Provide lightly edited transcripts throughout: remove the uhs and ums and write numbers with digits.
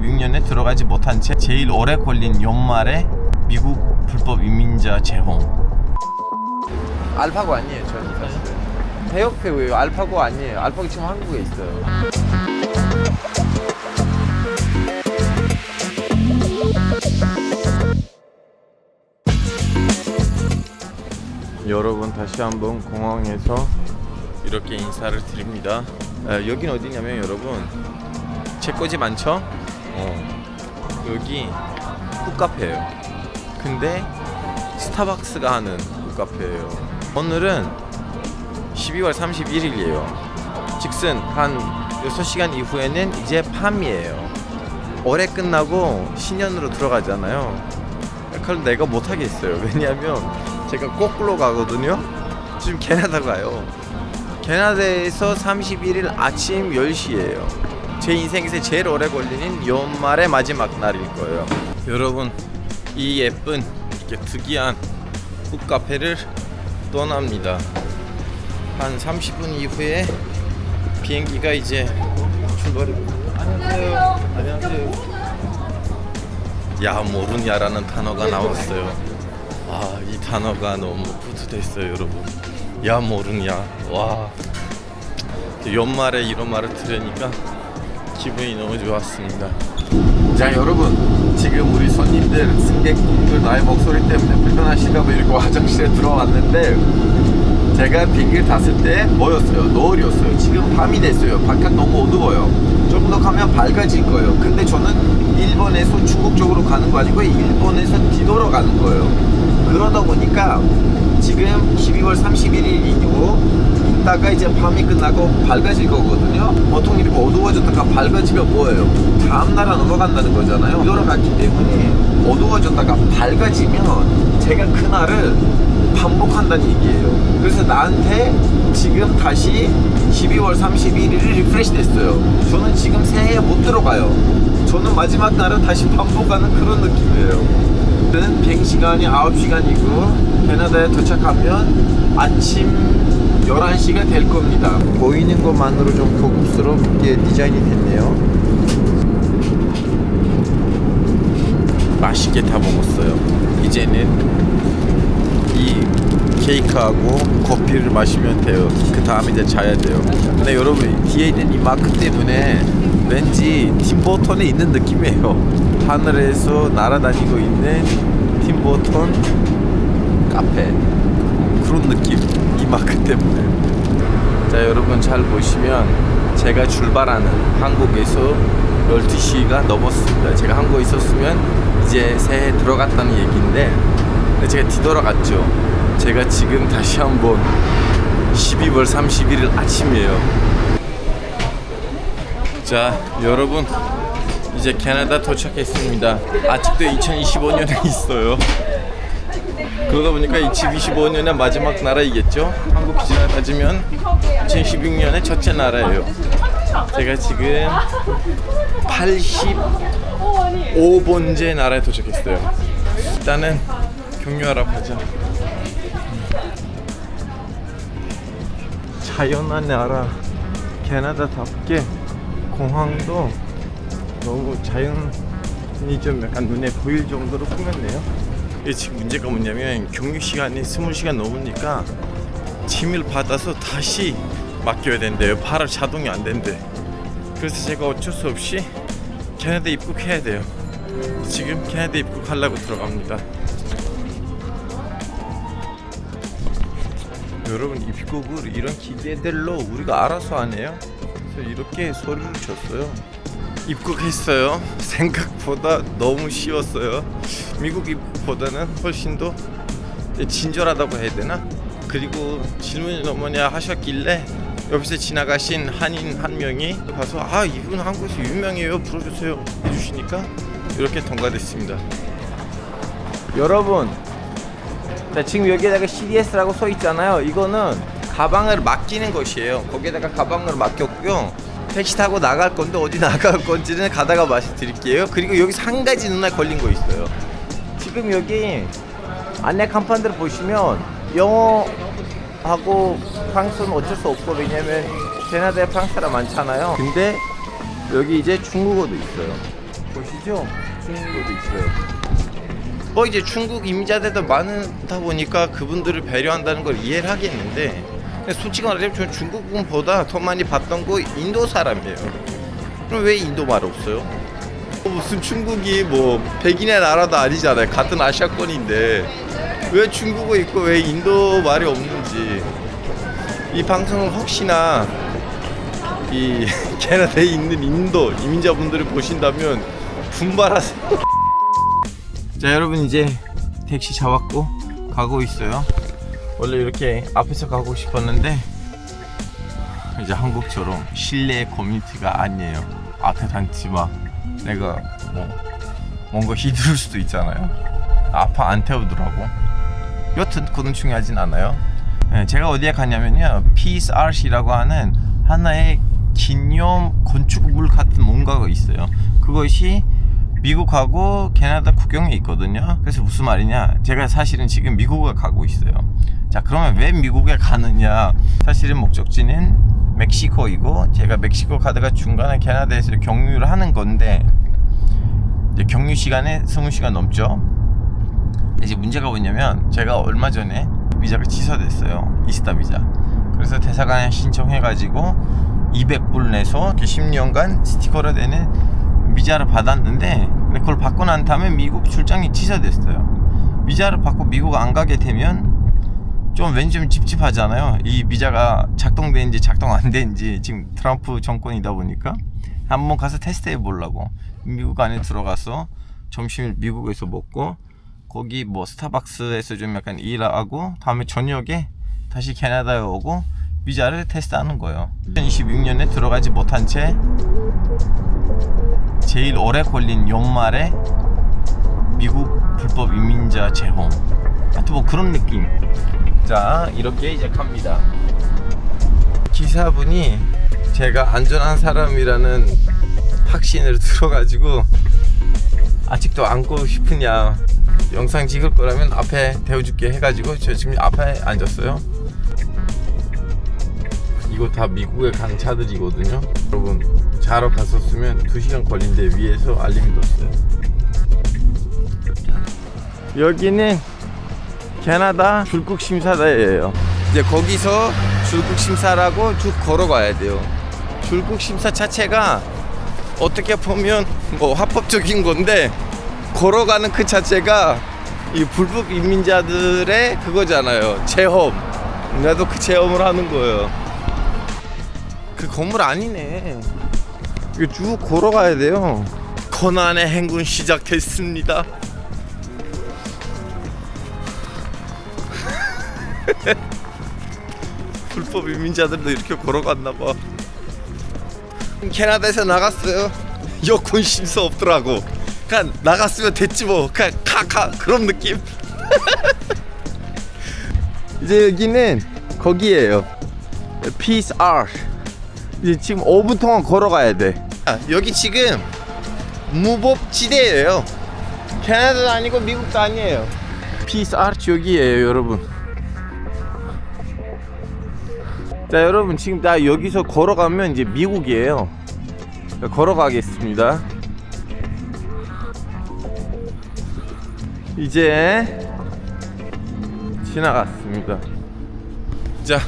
2016년에 들어가지 못한 채 제일 오래 걸린 연말에 미국 불법 이민자 재홍. 알파고 아니에요, 저는 사실. 대역배 왜요? 알파고 아니에요. 알파고 지금 한국에 있어요. 여러분, 다시 한번 공항에서 이렇게 인사를 드립니다. 여긴 어디냐면 여러분, 제 거지 많죠? 여기 굿카페예요. 근데 스타벅스가 하는 굿카페예요. 오늘은 12월 31일이에요. 즉슨 한 6시간 이후에는 이제 밤이에요. 올해 끝나고 신년으로 들어가잖아요. 그럼 내가 못하겠어요. 왜냐하면 제가 거꾸로 가거든요. 지금 캐나다 가요. 캐나다에서 31일 아침 10시예요. 제 인생에서 제일 오래 걸리는 연말의 마지막 날일 거예요. 여러분, 이 예쁜 이렇게 특이한 굿카페를 떠납니다. 한 30분 이후에 비행기가 이제 출발입니다. 안녕하세요. 안녕하세요. 야 모르냐라는 단어가 나왔어요. 아, 이 단어가 너무 뿌듯했어요, 여러분. 야 모르냐. 와, 연말에 이런 말을 들으니까 기분이 너무 좋았습니다. 자, 여러분, 지금 우리 손님들, 승객분들 나의 목소리 때문에 불편하실까봐 이렇게 화장실에 들어왔는데, 제가 비행기를 탔을 때 뭐였어요? 노을이었어요. 지금 밤이 됐어요. 바깥 너무 어두워요. 조금 더 가면 밝아질 거예요. 근데 저는 일본에서 중국 쪽으로 가는 거 아니고 일본에서 뒤돌아가는 거예요. 그러다 보니까 지금 12월 31일 이후 이따가 이제 밤이 끝나고 밝아질 거거든요. 보통 이렇게 어두워졌다가 밝아지면 뭐예요? 다음날에 넘어간다는 거잖아요. 뒤돌아갔기 때문에 어두워졌다가 밝아지면 제가 그날을 반복한다는 얘기예요. 그래서 나한테 지금 다시 12월 31일이 리프레시 됐어요. 저는 지금 새해에 못 들어가요. 저는 마지막 날은 다시 반복하는 그런 느낌이에요. 저는 비행시간이 9시간이고 캐나다에 도착하면 아침 11시가 될 겁니다. 보이는 것만으로 좀 고급스럽게 디자인이 됐네요. 맛있게 다 먹었어요. 이제는 이 케이크하고 커피를 마시면 돼요. 그 다음에 이제 자야 돼요. 근데 여러분, 뒤에 있는 이 마크 때문에 왠지 팀버턴에 있는 느낌이에요. 하늘에서 날아다니고 있는 팀버턴 카페, 그런 느낌, 이 마크 때문에. 자, 여러분 잘 보시면 제가 출발하는 한국에서 12시가 넘었습니다. 제가 한국에 있었으면 이제 새해 들어갔다는 얘기인데 제가 뒤돌아갔죠. 제가 지금 다시 한번 12월 31일 아침이에요. 자, 여러분, 이제 캐나다 도착했습니다. 아직도 2025년에 있어요. 그러다 보니까 2025년의 마지막 나라이겠죠. 한국 기준으로 따지면 2016년의 첫째 나라예요. 제가 지금 85번째 나라에 도착했어요. 일단은 경유하러 가자. 자연한 나라 캐나다답게 공항도 너무 자연이 좀 약간 눈에 보일 정도로 꾸몄네요. 지금 문제가 뭐냐면 경유 시간이 20시간 넘으니까 짐을 받아서 다시 맡겨야 된대요. 바로 자동이 안 된대. 그래서 제가 어쩔 수 없이 캐나다 입국해야 돼요. 지금 캐나다 입국하려고 들어갑니다. 여러분, 입국을 이런 기계들로 우리가 알아서 안 해요. 그래서 이렇게 소리를 쳤어요. 입국했어요. 생각보다 너무 쉬웠어요. 미국 입국보다는 훨씬 더 친절하다고 해야 되나? 그리고 질문이 뭐냐 하셨길래 옆에서 지나가신 한인 한 명이 가서 아, 이분 한국에서 유명해요, 불러주세요 해주시니까 이렇게 통과됐습니다. 여러분, 지금 여기에다가 CDS라고 써 있잖아요. 이거는 가방을 맡기는 것이에요. 거기에다가 가방을 맡겼고요. 택시 타고 나갈 건데 어디 나갈 건지는 가다가 말씀드릴게요. 그리고 여기서 한 가지 눈에 걸린 거 있어요. 지금 여기 안내 간판들을 보시면 영어하고 프랑스어는 어쩔 수 없고, 왜냐면 캐나다에 프랑스 사람 많잖아요. 근데 여기 이제 중국어도 있어요. 보시죠. 중국어도 있어요. 뭐 이제 중국 이민자들도 많다 보니까 그분들을 배려한다는 걸 이해를 하겠는데, 솔직히 말하자면 저는 중국분보다 더 많이 봤던 거 인도 사람이에요. 그럼 왜 인도 말 없어요? 무슨 중국이 뭐 백인의 나라도 아니잖아요. 같은 아시아권인데 왜 중국어 있고 왜 인도 말이 없는지. 이 방송을 혹시나 이 캐나다에 있는 인도 이민자분들을 보신다면 분발하세요. 자, 여러분 이제 택시 잡았고 가고 있어요. 원래 이렇게 앞에서 가고 싶었는데 이제 한국처럼 실내 커뮤니티가 아니에요. 앞에 단지마 내가 뭐 뭔가 휘두를 수도 있잖아요. 앞에 안 태우더라고. 여튼 그건 중요하진 않아요. 제가 어디에 갔냐면요, Peace Arch이라고 하는 하나의 기념 건축물 같은 뭔가가 있어요. 그것이 미국하고 캐나다 국경에 있거든요. 그래서 무슨 말이냐, 제가 사실은 지금 미국에 가고 있어요. 자, 그러면 왜 미국에 가느냐, 사실은 목적지는 멕시코이고 제가 멕시코 가다가 중간에 캐나다에서 경유를 하는 건데 이제 경유 시간에 20시간 넘죠. 이제 문제가 뭐냐면 제가 얼마 전에 비자가 취소됐어요. 이스타 비자. 그래서 대사관에 신청해가지고 200불 내서 10년간 스티커로 되는 비자를 받았는데, 그걸 받고 난 다음에 미국 출장이 취소됐어요. 비자를 받고 미국 안 가게 되면 좀 왠지 좀 찝찝하잖아요. 이 비자가 작동되는지 작동 안 되는지. 지금 트럼프 정권이다 보니까 한번 가서 테스트해 보려고 미국 안에 들어가서 점심을 미국에서 먹고 거기 뭐 스타벅스에서 좀 약간 일하고 다음에 저녁에 다시 캐나다에 오고 비자를 테스트하는 거예요. 2026년에 들어가지 못한 채 제일 오래 걸린 연말에 미국 불법 이민자 재혼, 하여튼 뭐 그런 느낌. 자, 이렇게 이제 갑니다. 기사분이 제가 안전한 사람이라는 확신을 들어가지고 아직도 앉고 싶으냐, 영상 찍을 거라면 앞에 태워줄게 해가지고 저 지금 앞에 앉았어요. 이거 다 미국에 간 차들이거든요. 여러분 자러 갔었으면 2시간 걸린데 위에서 알림이 떴어요. 여기는 캐나다 출국 심사대예요. 이제 거기서 출국 심사라고 쭉 걸어가야 돼요. 출국 심사 자체가 어떻게 보면 뭐 합법적인 건데, 걸어가는 그 자체가 이 불법 이민자들의 그거잖아요. 체험. 나도 그 체험을 하는 거예요. 그 건물 아니네. 이거 쭉 걸어가야 돼요. 고난의 행군 시작됐습니다. 불법 이민자들도 이렇게 걸어갔나봐. 캐나다에서 나갔어요. 여권 심사 없더라고. 그냥 나갔으면 됐지 뭐. 그냥 가 그런 느낌. 이제 여기는 거기에요. Peace Arch. 이제 지금 5분 동안 걸어가야 돼. 여기 지금 무법지대예요. 캐나다도 아니고 미국도 아니에요. Peace Arch 여기에요, 여러분. 자, 여러분 지금 나 여기서 걸어가면 이제 미국이에요. 걸어가겠습니다. 이제 지나갔습니다. 자,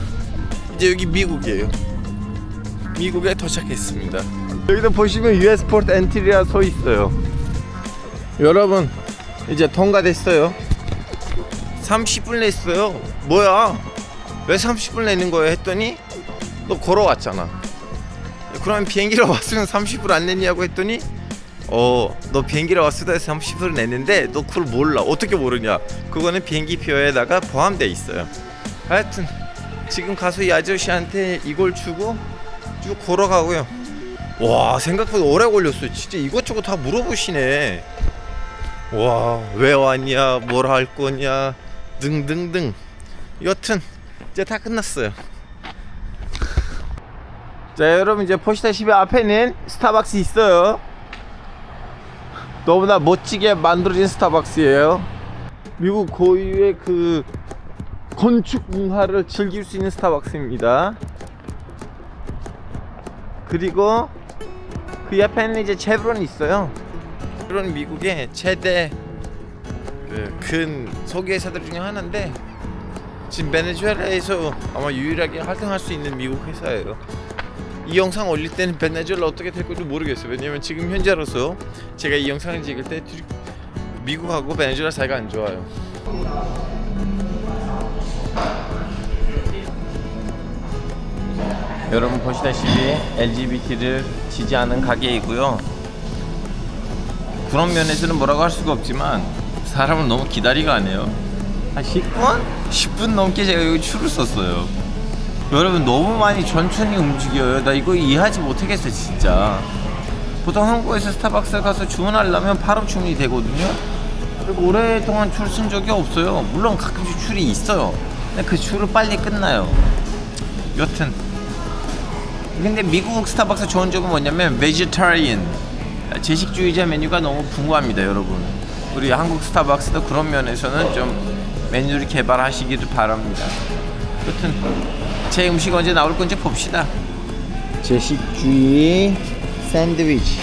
이제 여기 미국이에요. 미국에 도착했습니다. 여기도 보시면 US Port Entry라 써 있어요. 여러분 이제 통과됐어요. 30분 냈어요. 뭐야, 왜 30분 내는 거예요 했더니, 너 걸어왔잖아. 그러면 비행기로 왔으면 30분 안 냈냐고 했더니, 너 비행기로 왔을 때 30분을 냈는데 너 그걸 몰라. 어떻게 모르냐, 그거는 비행기 표에다가 포함되어 있어요. 하여튼 지금 가서 이 아저씨한테 이걸 주고 쭉 걸어가고요. 와, 생각보다 오래 걸렸어요. 진짜 이것저것 다 물어보시네. 와, 왜 왔냐, 뭘 할 거냐 등등등. 여튼 이제 다 끝났어요. 자, 여러분 이제 보시다시피 앞에는 스타벅스 있어요. 너무나 멋지게 만들어진 스타벅스예요. 미국 고유의 그 건축 문화를 즐길 수 있는 스타벅스입니다. 그리고 그 옆에는 이제 체브론이 있어요. 그런 미국의 최대 큰 소기 회사들 중에 하나인데 지금 베네수엘라에서 아마 유일하게 활동할 수 있는 미국 회사예요. 이 영상 올릴 때는 베네수엘라 어떻게 될 건지 모르겠어요. 왜냐면 지금 현재로서 제가 이 영상을 찍을 때 미국하고 베네수엘라 사이가 안 좋아요. 여러분 보시다시피 LGBT를 지지하는 가게이고요. 그런 면에서는 뭐라고 할 수가 없지만 사람을 너무 기다리게 하네요. 한 10분? 10분 넘게 제가 여기 줄을 섰어요. 여러분 너무 많이 천천히 움직여요. 나 이거 이해하지 못하겠어요 진짜. 보통 한국에서 스타벅스 가서 주문하려면 바로 주문이 되거든요. 그리고 오랫동안 줄 쓴 적이 없어요. 물론 가끔씩 줄이 있어요. 근데 그 줄은 빨리 끝나요. 여튼 근데 미국 스타벅스 좋은 점은 뭐냐면 베지터리언 제식주의자 메뉴가 너무 풍부합니다. 여러분 우리 한국 스타벅스도 그런 면에서는 좀 메뉴를 개발하시기를 바랍니다. 여튼 제 음식 언제 나올 건지 봅시다. 제식주의 샌드위치.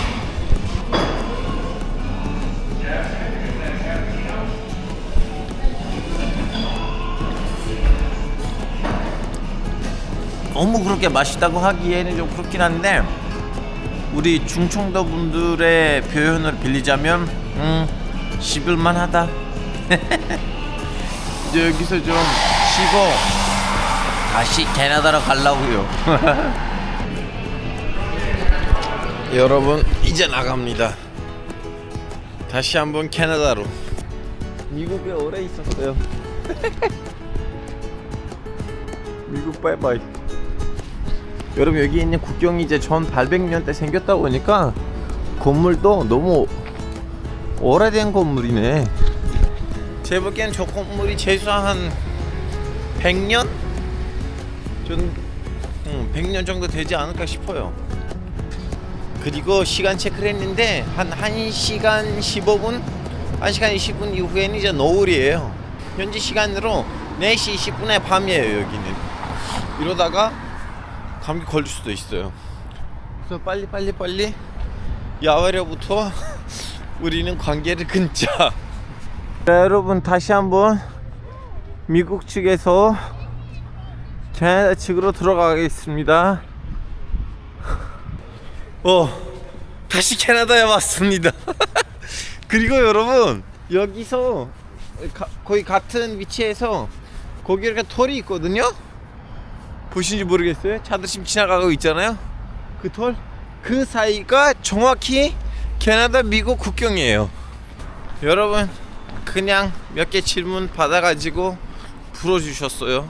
너무 그렇게 맛있다고 하기에는 좀 그렇긴 한데 우리 중청도 분들의 표현을 빌리자면 씹을만하다. 이제 여기서 좀 쉬고 다시 캐나다로 가려고요. 여러분 이제 나갑니다. 다시 한번 캐나다로. 미국에 오래 있었어요. 미국 바이바이. 여러분 여기 있는 국경이 이제 1800년 때 생겼다 보니까 건물도 너무 오래된 건물이네. 제 보기엔 저 건물이 최소한 100년? 전 100년 정도 되지 않을까 싶어요. 그리고 시간 체크를 했는데 한 1시간 15분? 1시간 20분 이후에는 이제 노을이에요. 현지 시간으로 4시 20분에 밤이에요 여기는. 이러다가 감기 걸릴 수도 있어요. 그래서 빨리 야외로부터 우리는 관계를 끊자. 자, 여러분 다시 한번 미국 측에서 캐나다 측으로 들어가겠습니다. 다시 캐나다에 왔습니다. 그리고 여러분 여기서 거의 같은 위치에서 거기 이렇게 톨이 있거든요. 보시는지 모르겠어요. 차들 지금 지나가고 있잖아요. 그 톨, 그 사이가 정확히 캐나다 미국 국경이에요. 여러분 그냥 몇 개 질문 받아가지고 풀어주셨어요.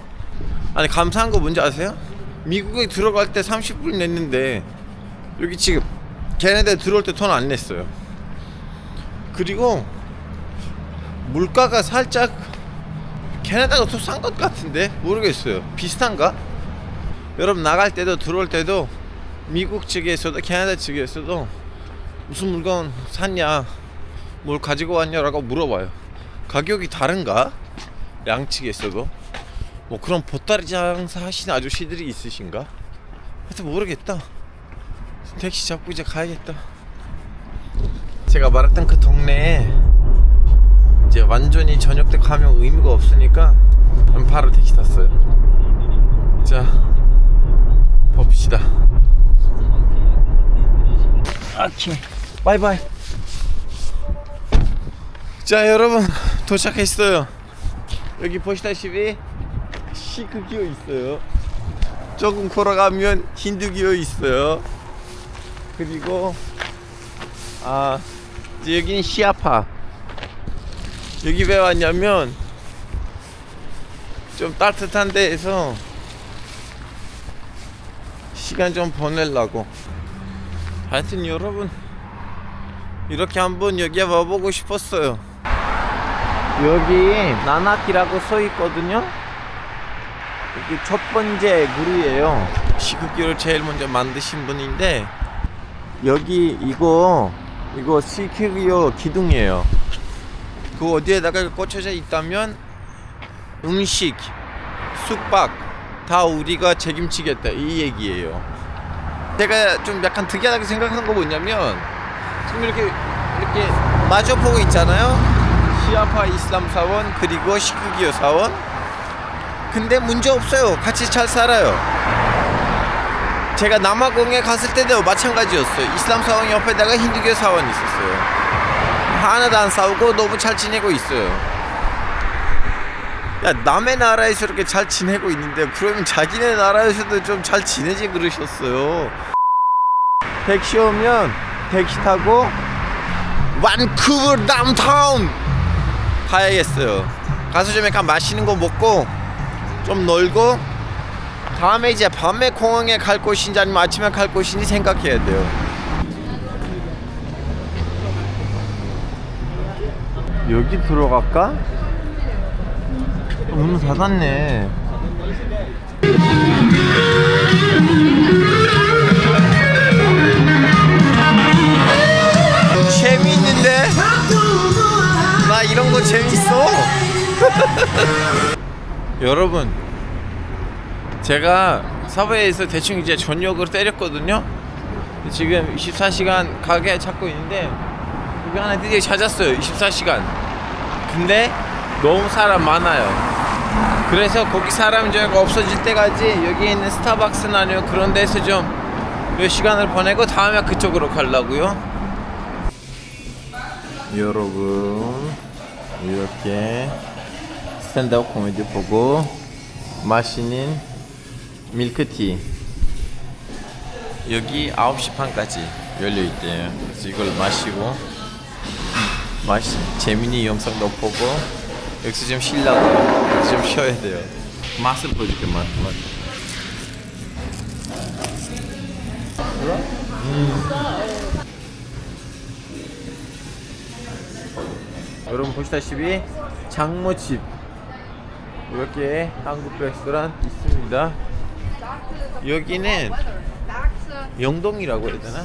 아니 감사한 거 뭔지 아세요? 미국에 들어갈 때 30불 냈는데 여기 지금 캐나다에 들어올 때 돈 안 냈어요. 그리고 물가가 살짝 캐나다가 더 싼 것 같은데 모르겠어요. 비슷한가? 여러분 나갈 때도 들어올 때도 미국 측에서도 캐나다 측에서도 무슨 물건 샀냐, 뭘 가지고 왔냐라고 물어봐요. 가격이 다른가? 양측에서도 뭐 그런 보따리 장사 하시는 아저씨들이 있으신가? 하여튼 모르겠다. 택시 잡고 이제 가야겠다. 제가 말했던 그 동네에 이제 완전히 저녁 때 가면 의미가 없으니까 바로 택시 탔어요. 자 봅시다. 오케이 바이바이. 자 여러분 도착했어요. 여기 보시다시피 시크 기어 있어요. 조금 걸어가면 힌두 기어 있어요. 그리고 이제 여기는 시아파. 여기 왜 왔냐면 좀 따뜻한 데에서 시간 좀 보내려고. 하여튼 여러분 이렇게 한번 여기에 와보고 싶었어요. 여기 나나키라고 써 있거든요. 여기 첫 번째 그루예요. 시크기를 제일 먼저 만드신 분인데 여기 이거 시크기어 기둥이에요. 그 어디에다가 꽂혀져 있다면 음식, 숙박 다 우리가 책임지겠다 이 얘기예요. 제가 좀 약간 특이하게 생각한 거 뭐냐면 지금 이렇게 이게 마주보고 있잖아요. 시아파 이슬람 사원 그리고 시크기요 사원. 근데 문제 없어요. 같이 잘 살아요. 제가 남아공에 갔을 때도 마찬가지였어요. 이슬람 사원 옆에다가 힌두교 사원이 있었어요. 하나도 안 싸우고 너무 잘 지내고 있어요. 야, 남의 나라에서 이렇게 잘 지내고 있는데 그러면 자기네 나라에서도 좀 잘 지내지 그러셨어요. 택시 오면 택시 타고 반쿠버 다운타운 가야겠어요. 가서 좀 약간 맛있는 거 먹고 좀 놀고 다음에 이제 밤에 공항에 갈 곳인지 아니면 아침에 갈 곳인지 생각해야 돼요. 여기 들어갈까? 문 닫았네. 재미있는데? 나 이런 거 재밌어. 여러분, 제가 사부에서 대충 이제 저녁을 때렸거든요. 지금 24시간 가게 찾고 있는데 여기 하나 드디어 찾았어요. 24시간. 근데 너무 사람 많아요. 그래서 거기 사람 좀 없어질 때까지 여기 있는 스타벅스나 아니면 그런 데서 좀 몇 시간을 보내고 다음에 그쪽으로 가려고요. 여러분, 이렇게 스탠드업 코미디 보고 마시는 밀크티 여기 9시 반까지 열려있대요. 그래서 이걸 마시고 재민이 영상도 보고 여기서 좀 쉬려고 여기서 좀 쉬어야 돼요. 맛을 보여줄게. 맛. 여러분 보시다시피 장모집 이렇게 한국 레스토랑 있습니다. 여기는 영동이라고 해야 되나?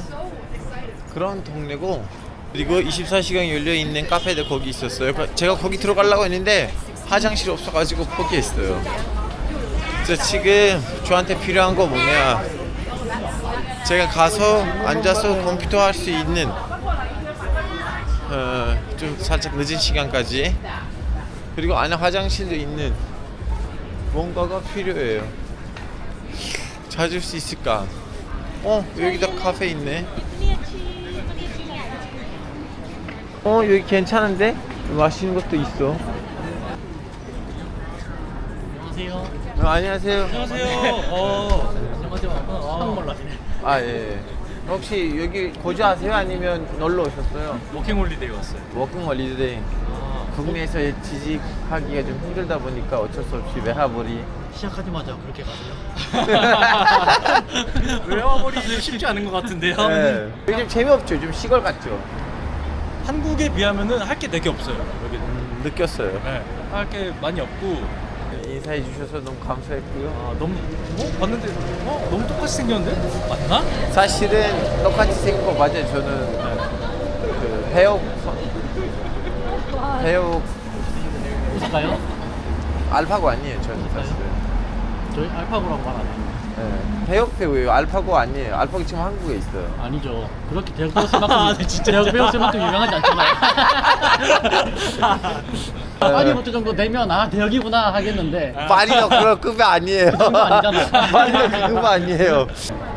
그런 동네고, 그리고 24시간 열려있는 카페도 거기 있었어요. 제가 거기 들어가려고 했는데 화장실 없어가지고 포기했어요. 그래서 지금 저한테 필요한 거 뭐냐, 제가 가서 앉아서 컴퓨터 할 수 있는 좀 살짝 늦은 시간까지, 그리고 안에 화장실도 있는 뭔가가 필요해요. 찾을 수 있을까? 여기다 카페 있네. 여기 괜찮은데? 맛있는 것도 있어. 안녕하세요. 안녕하세요. 안녕하세요. 한국말로 하시네. 예. 혹시 여기 거주하세요? 아니면 놀러 오셨어요? 워킹홀리데이 왔어요. 워킹 홀리데이. 국내에서 취직하기가 좀 힘들다 보니까 어쩔 수 없이 외화벌이. 시작하자마자 그렇게 가세요? 외화벌이 쉽지 않은 것 같은데요. 네. 요즘 재미없죠? 좀 시골 같죠? 한국에 비하면은 할 게 되게 없어요. 여기는. 느꼈어요. 네. 할 게 많이 없고. 인사해 주셔서 너무 감사했고요. 너무 봤는데 너무 똑같이 생겼는데 맞나? 사실은 똑같이 생긴 거 맞아요. 저는 그 배역 오사카요? 알파고 아니에요. 저는 사실은. 저희 알파고라고 말 안 해요. 네. 배역 배우예요. 알파고 아니에요. 알파고 지금 한국에 있어요. 아니죠. 그렇게 대학 배웠을 만큼 대학 배웠을 만큼 유명하지 않잖아요. 빨리 어느 정도 되면 대학이구나 하겠는데. 파리가 그런 급이 아니에요. 그 정도 아니잖아. 파리가 그 급 아니에요.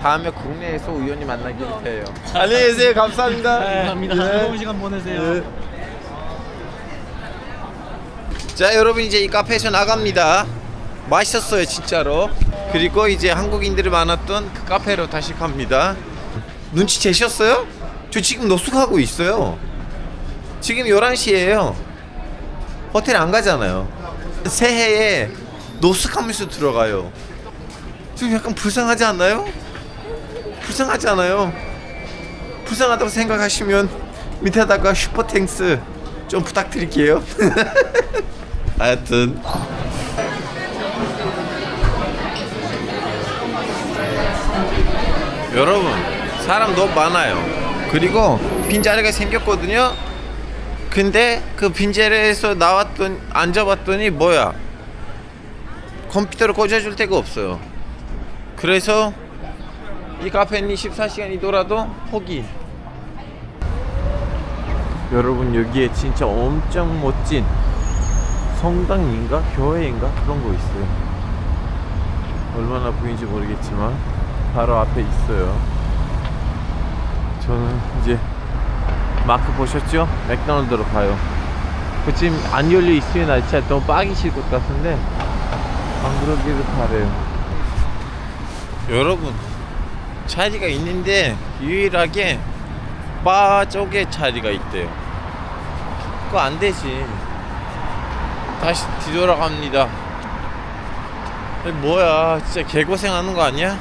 다음에 국내에서 우연히 만나길 해요. 안녕히 계세요. 감사합니다. 감사합니다. 네. 즐거운 시간 보내세요. 네. 자, 여러분 이제 이 카페에서 나갑니다. 맛있었어요, 진짜로. 그리고 이제 한국인들이 많았던 그 카페로 다시 갑니다. 눈치채셨어요? 저 지금 노숙하고 있어요. 지금 11시예요. 호텔 안 가잖아요. 새해에 노숙하면서 들어가요. 좀 약간 불쌍하지 않나요? 불쌍하지 않아요? 불쌍하다고 생각하시면 밑에다가 슈퍼탱스 좀 부탁드릴게요. 하여튼 여러분, 사람 너무 많아요. 그리고 빈자리가 생겼거든요. 근데 그 빈자리에서 앉아봤더니 뭐야, 컴퓨터를 꽂아줄 데가 없어요. 그래서 이 카페는 24시간이더라도 포기. 여러분 여기에 진짜 엄청 멋진 성당인가 교회인가 그런 거 있어요. 얼마나 보이는지 모르겠지만 바로 앞에 있어요. 저는 이제 마크 보셨죠? 맥도날드로 가요. 그 지금 안 열려 있으면 나 진짜 너무 빠기실 것 같은데 안 그러기를 바래요. 여러분 자리가 있는데 유일하게 바 쪽에 자리가 있대요. 그거 안 되지. 다시 뒤돌아갑니다. 뭐야 진짜 개고생하는 거 아니야?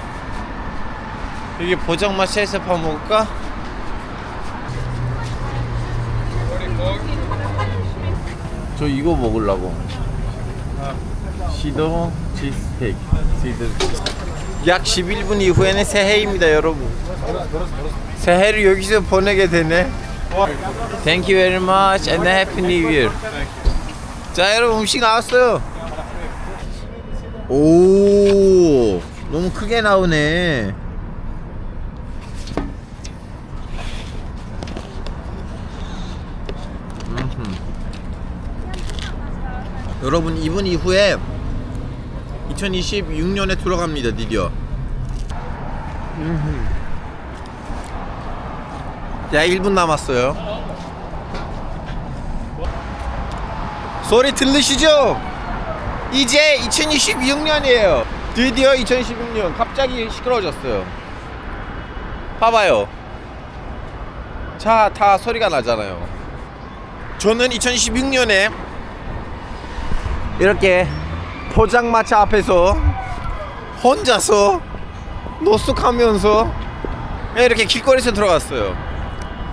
여기 포장마차에서 밥 먹을까? 저 이거 먹으려고. 시도 치즈스테이크. 약 11분 이후에는 새해입니다 여러분. 새해를 여기서 보내게 되네. Thank you very much and Happy New Year. 자 여러분 음식 나왔어요. 오 너무 크게 나오네. 여러분 이분 이후에 2026년에 들어갑니다 드디어. 야 1분 남았어요. 소리 들리시죠? 이제 2026년이에요. 드디어 2026년. 갑자기 시끄러워졌어요. 봐봐요. 자, 다 소리가 나잖아요. 저는 2026년에 이렇게 포장마차 앞에서 혼자서 노숙하면서 이렇게 길거리에서 들어갔어요.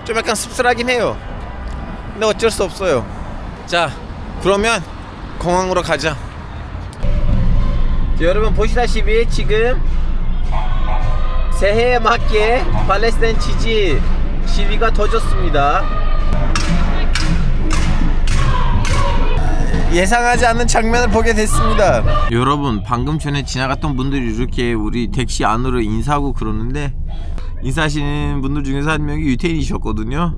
좀 약간 씁쓸하긴 해요. 근데 어쩔 수 없어요. 자 그러면 공항으로 가자. 여러분 보시다시피 지금 새해에 맞게 팔레스타인 지지 시위가 터졌습니다. 예상하지 않는 장면을 보게 됐습니다. 여러분 방금 전에 지나갔던 분들이 이렇게 우리 택시 안으로 인사하고 그러는데 인사하시는 분들 중에서 한 명이 유태인이셨거든요.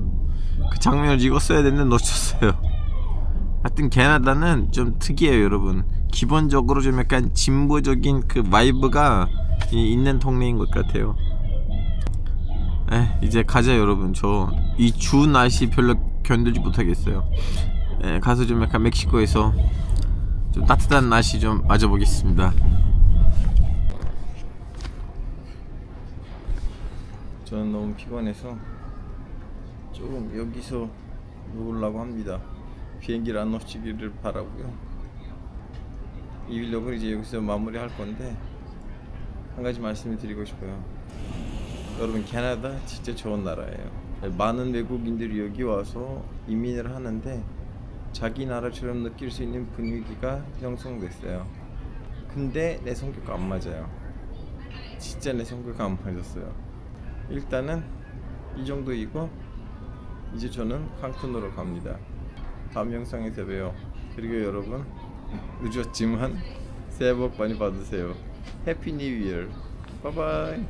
그 장면을 찍었어야 됐는데 놓쳤어요. 하여튼 캐나다는 좀 특이해요 여러분. 기본적으로 좀 약간 진보적인 그 바이브가 있는 동네인 것 같아요. 이제 가자 여러분. 저 이 추운 날씨 별로 견디지 못하겠어요. 가서 좀 약간 멕시코에서 좀 따뜻한 날씨 좀 맞아보겠습니다. 저는 너무 피곤해서 조금 여기서 누우려고 합니다. 비행기를 안 놓치기를 바라고요. 이 빌로그를 이제 여기서 마무리할 건데 한 가지 말씀을 드리고 싶어요. 여러분 캐나다 진짜 좋은 나라예요. 많은 외국인들이 여기 와서 이민을 하는데 자기 나라처럼 느낄 수 있는 분위기가 형성됐어요. 근데 내 성격과 안 맞아요. 진짜 내 성격과 안 맞았어요. 일단은 이 정도이고 이제 저는 칸쿤으로 갑니다. 다음 영상에서 봬요. 그리고 여러분 늦었지만 새해 복 많이 받으세요. 해피 뉴 이어. 바이바이.